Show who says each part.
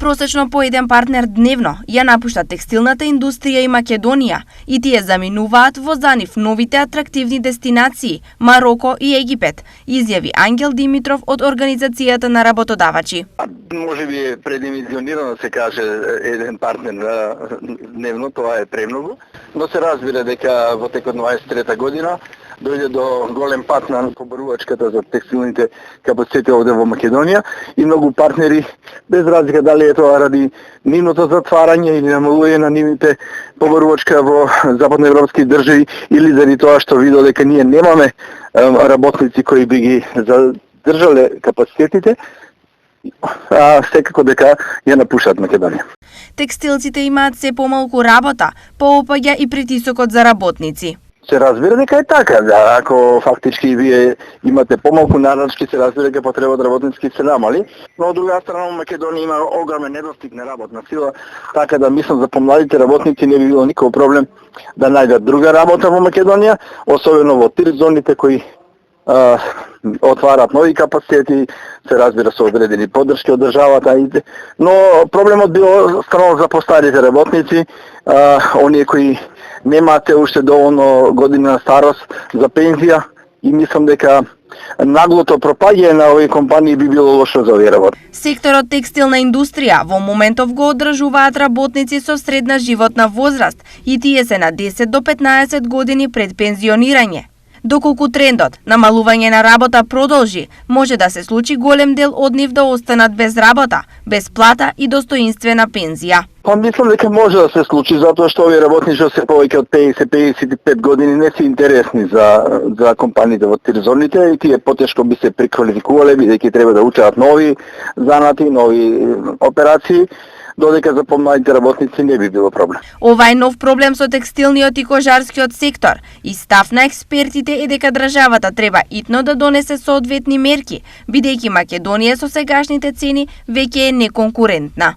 Speaker 1: Просечно по еден партнер дневно ја напушта текстилната индустрија и Македонија и тие заминуваат во за нив новите атрактивни дестинации Мароко и Египет, изјави Ангел Димитров од Организацијата на работодавачи.
Speaker 2: Може би е предимизионирано се каже еден партнер дневно, тоа е премногу, но се разбира дека во текот на 23 година дојде до голем пат на побарувачката за текстилните капацитети овде во Македонија и многу партнери, без разлика дали е тоа ради нивното затварање или намалување на нивните побарувачка во западноевропски држави или заради тоа што видо дека ние немаме работници кои би ги задржале капацитетите, секако дека ја напушат Македонија.
Speaker 1: Текстилците имаат се помалку работа, поопаѓа и притисокот за работници.
Speaker 2: Се разбира дека е така, да, ако фактички вие имате помалку нарачки, се разбира дека потребот работници се намали, но од друга страна Македонија има огромен недостиг на работна сила, така да мислам за помладите работници не би било никој проблем да најдат друга работа во Македонија, особено во тир зоните кои отварат нови капацитети, се разбира со одредени поддршки од државата, но проблемот било страно за постарите работници, оние кои немаат уште доволно година на старост за пензија и мислам дека наглото пропаѓање на овие компании би било лошо за овие работи.
Speaker 1: Секторот текстилна индустрија во моментов го одржуваат работници со средна животна возраст и тие се на 10 до 15 години пред пензионирање. Доколку трендот намалување на работа продолжи, може да се случи голем дел од нив да останат без работа, без плата и достоинствена пензија.
Speaker 2: Па мислам дека може да се случи затоа што овие работници што се повеќе од 50-55 години не се интересни за компаниите во тирзоните и тие потешко би се преквалификувале бидејќи треба да учат нови занати, нови операции, додека за помладите работници не би било проблем.
Speaker 1: Ова е нов проблем со текстилниот и кожарскиот сектор и став на експертите е дека државата треба итно да донесе соодветни мерки, бидејќи Македонија со сегашните цени веќе е неконкурентна.